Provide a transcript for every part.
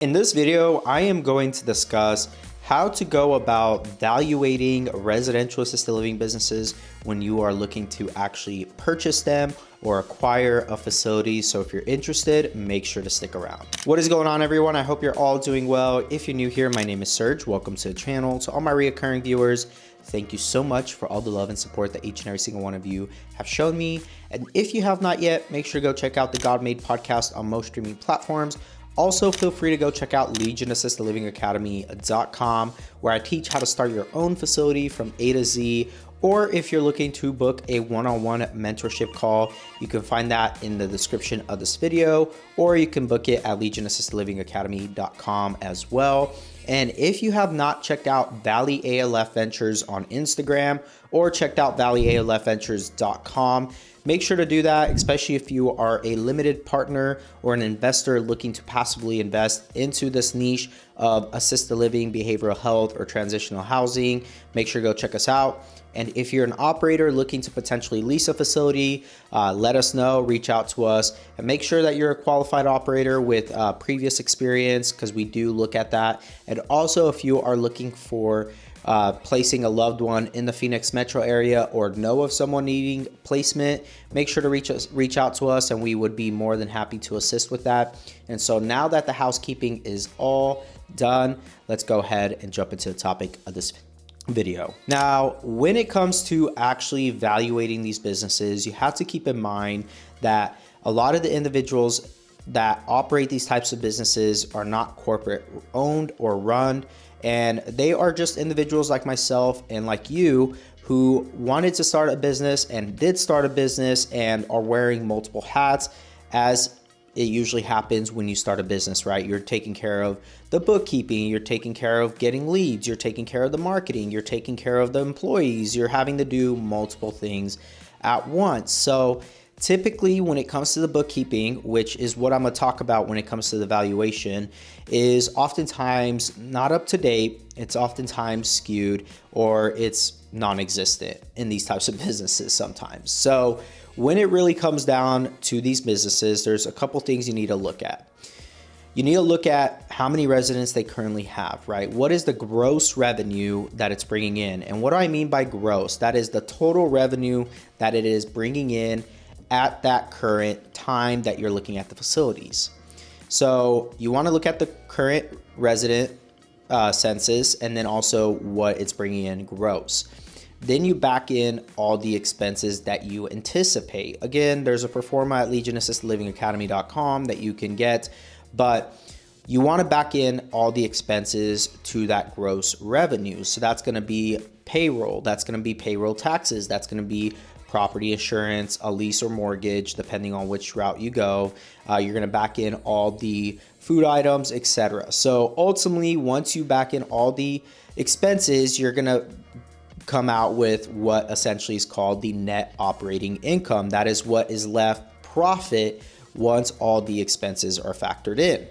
In this video, I am going to discuss how to go about valuating residential assisted living businesses when you are looking to actually purchase them or acquire a facility. So if you're interested, make sure to stick around. What is going on, everyone? I hope you're all doing well. If you're new here, my name is Serge. Welcome to the channel. To all my reoccurring viewers, thank you so much for all the love and support that each and every single one of you have shown me. And if you have not yet, make sure to go check out the God Made podcast on most streaming platforms. Also, feel free to go check out LegionAssistedLivingAcademy.com, where I teach how to start your own facility from A to Z. Or if you're looking to book a one-on-one mentorship call, you can find that in the description of this video, or you can book it at LegionAssistedLivingAcademy.com as well. And if you have not checked out Valley ALF Ventures on Instagram or checked out ValleyALFVentures.com, make sure to do that, especially if you are a limited partner or an investor looking to passively invest into this niche of assisted living, behavioral health, or transitional housing. Make sure to go check us out. And if you're an operator looking to potentially lease a facility, let us know, reach out to us, and make sure that you're a qualified operator with previous experience, because we do look at that. And also, if you are looking for placing a loved one in the Phoenix metro area or know of someone needing placement, make sure to reach out to us, and we would be more than happy to assist with that. And so now that the housekeeping is all done, let's go ahead and jump into the topic of this video. Now, when it comes to actually evaluating these businesses, you have to keep in mind that a lot of the individuals that operate these types of businesses are not corporate owned or run, and they are just individuals like myself and like you who wanted to start a business and did start a business and are wearing multiple hats, as it usually happens when you start a business, right? You're taking care of the bookkeeping, you're taking care of getting leads, you're taking care of the marketing, you're taking care of the employees, you're having to do multiple things at once. So typically when it comes to the bookkeeping, which is what I'm going to talk about when it comes to the valuation, is oftentimes not up to date. It's oftentimes skewed, or it's non-existent in these types of businesses sometimes. So when it really comes down to these businesses, there's a couple things you need to look at. You need to look at how many residents they currently have, right? What is the gross revenue that it's bringing in? And what do I mean by gross? That is the total revenue that it is bringing in at that current time that you're looking at the facilities. So you want to look at the current resident census, and then also what it's bringing in gross. Then you back in all the expenses that you anticipate. Again, there's a performa at LegionAssistedLivingAcademy.com that you can get, but you want to back in all the expenses to that gross revenue. So that's going to be payroll, that's going to be payroll taxes, that's going to be property insurance, a lease or mortgage, depending on which route you go. You're going to back in all the food items, etc. So ultimately, once you back in all the expenses, you're going to come out with what essentially is called the net operating income. That is what is left profit once all the expenses are factored in.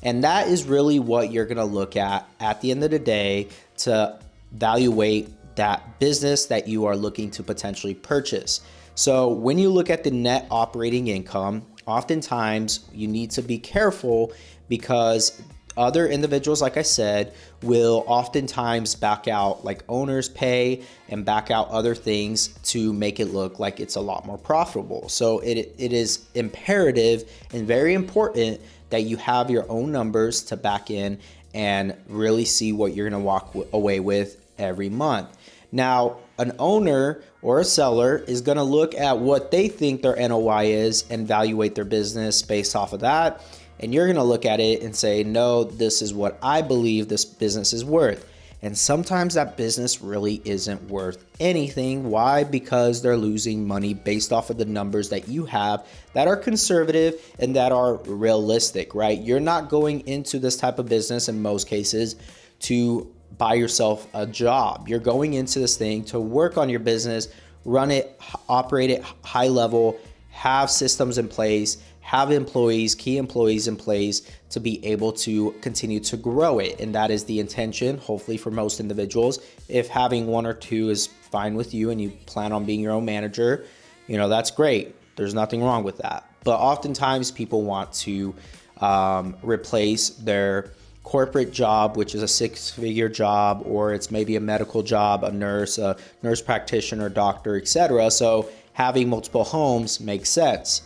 And that is really what you're going to look at the end of the day to evaluate that business that you are looking to potentially purchase. So when you look at the net operating income, oftentimes you need to be careful, because other individuals, like I said, will oftentimes back out like owner's pay and back out other things to make it look like it's a lot more profitable. So it is imperative and very important that you have your own numbers to back in and really see what you're going to walk away with every month. Now, an owner or a seller is going to look at what they think their NOI is and evaluate their business based off of that. And you're going to look at it and say, no, this is what I believe this business is worth. And sometimes that business really isn't worth anything. Why? Because they're losing money based off of the numbers that you have that are conservative and that are realistic, right? You're not going into this type of business in most cases to buy yourself a job. You're going into this thing to work on your business, run it, operate it high level, have systems in place, have employees, key employees in place to be able to continue to grow it. And that is the intention, hopefully, for most individuals. If having one or two is fine with you and you plan on being your own manager, that's great. There's nothing wrong with that. But oftentimes people want to replace their corporate job, which is a six-figure job, or it's maybe a medical job, a nurse practitioner, doctor, etc. So having multiple homes makes sense.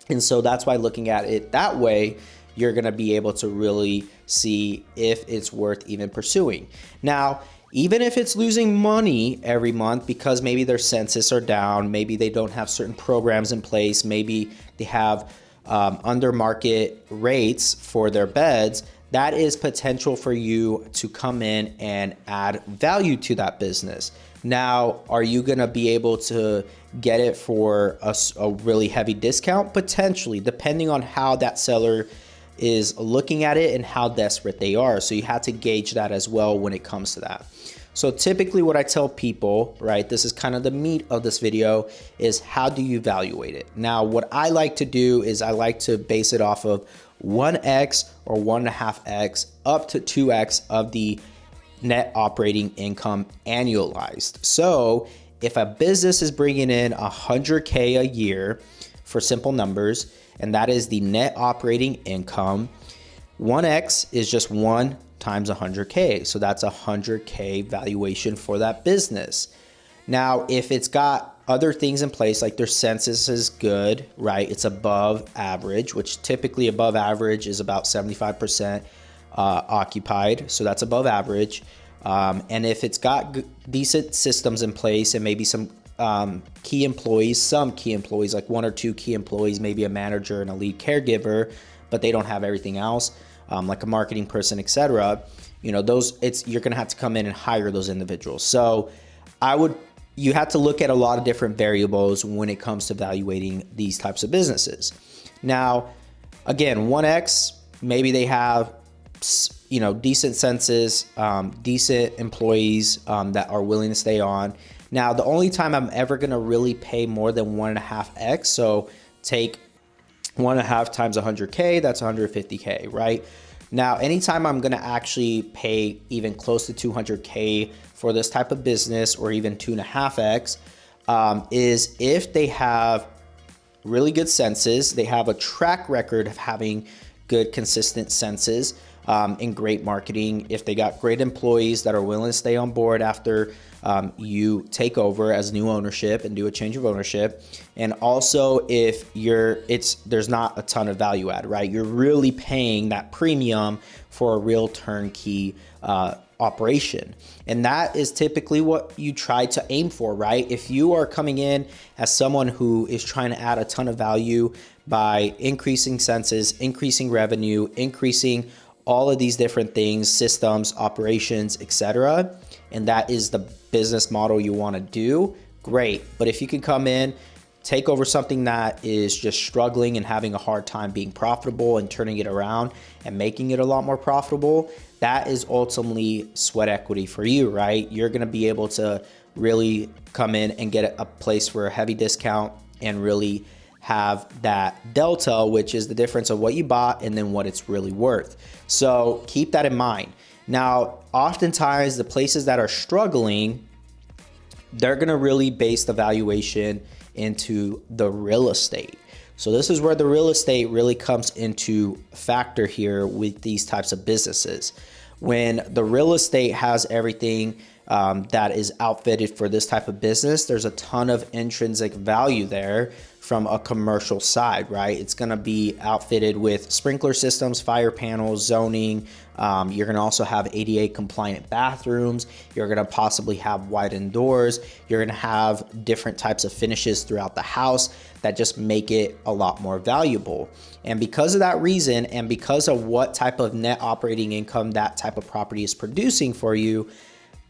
And so that's why looking at it that way, you're going to be able to really see if it's worth even pursuing. Now, even if it's losing money every month because maybe their census are down, maybe they don't have certain programs in place, maybe they have under market rates for their beds, that is potential for you to come in and add value to that business. Now, are you going to be able to get it for a really heavy discount? Potentially, depending on how that seller is looking at it and how desperate they are. So you have to gauge that as well when it comes to that. So typically what I tell people, right, this is kind of the meat of this video, is how do you evaluate it? Now, what I like to do is I like to base it off of 1x or 1.5x up to 2x of the net operating income annualized. So if a business is bringing in 100K a year for simple numbers, and that is the net operating income, 1x is just 1 times 100K. So that's 100K valuation for that business. Now, if it's got other things in place, like their census is good, right? It's above average, which typically above average is about 75% occupied. So that's above average. And if it's got decent systems in place and maybe some key employees, like 1 or 2 key employees, maybe a manager and a lead caregiver, but they don't have everything else, like a marketing person, etc. You're going to have to come in and hire those individuals. So you have to look at a lot of different variables when it comes to evaluating these types of businesses. Now, again, 1x, maybe they have decent census, decent employees that are willing to stay on. Now, the only time I'm ever going to really pay more than 1.5x, so take 1.5 times 100K, that's 150K, right? Now, anytime I'm going to actually pay even close to 200K for this type of business, or even 2.5x, is if they have really good census, they have a track record of having good, consistent census, and great marketing, if they got great employees that are willing to stay on board after you take over as new ownership and do a change of ownership, and also if there's not a ton of value add, right? You're really paying that premium for a real turnkey operation. And that is typically what you try to aim for, right? If you are coming in as someone who is trying to add a ton of value by increasing census, increasing revenue, increasing all of these different things, systems, operations, etc., and that is the business model you want to do, great. But if you can come in, take over something that is just struggling and having a hard time being profitable and turning it around and making it a lot more profitable, that is ultimately sweat equity for you, right? You're going to be able to really come in and get a place for a heavy discount and really have that delta, which is the difference of what you bought and then what it's really worth. So keep that in mind. Now, oftentimes the places that are struggling, they're going to really base the valuation into the real estate. So this is where the real estate really comes into factor here with these types of businesses. When the real estate has everything that is outfitted for this type of business, there's a ton of intrinsic value there from a commercial side, right? It's going to be outfitted with sprinkler systems, fire panels, zoning. You're going to also have ADA compliant bathrooms. You're going to possibly have widened doors. You're going to have different types of finishes throughout the house that just make it a lot more valuable. And because of that reason, and because of what type of net operating income that type of property is producing for you,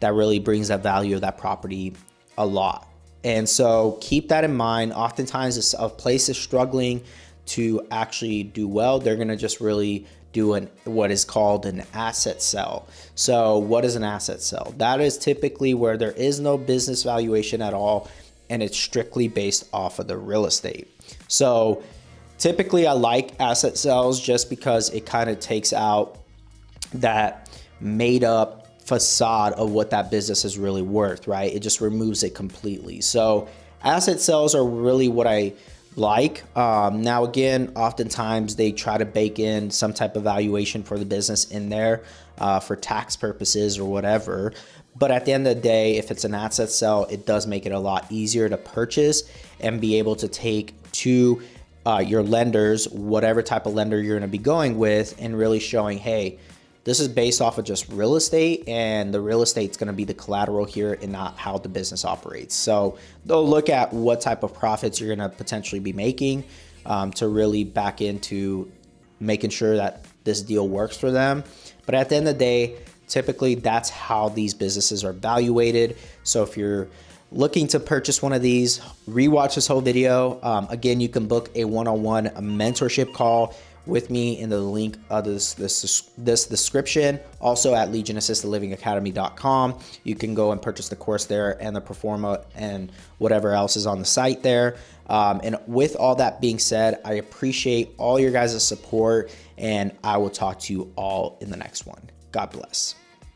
that really brings that value of that property a lot. And so keep that in mind. Oftentimes, if a place is struggling to actually do well, they're going to just really do what is called an asset sell. So what is an asset sell? That is typically where there is no business valuation at all, and it's strictly based off of the real estate. So typically I like asset sales just because it kind of takes out that made up facade of what that business is really worth, right? It just removes it completely. So asset sales are really what I like. Now, again, oftentimes they try to bake in some type of valuation for the business in there for tax purposes or whatever. But at the end of the day, if it's an asset sale, it does make it a lot easier to purchase and be able to take to your lenders, whatever type of lender you're going to be going with, and really showing, hey, this is based off of just real estate, and the real estate's going to be the collateral here and not how the business operates. So they'll look at what type of profits you're going to potentially be making to really back into making sure that this deal works for them. But at the end of the day, typically that's how these businesses are evaluated. So if you're looking to purchase one of these, rewatch this whole video. Again, you can book a one-on-one mentorship call with me in the link of this description. Also at legionassistedlivingacademy.com. You can go and purchase the course there and the Performa and whatever else is on the site there. And with all that being said, I appreciate all your guys' support, and I will talk to you all in the next one. God bless.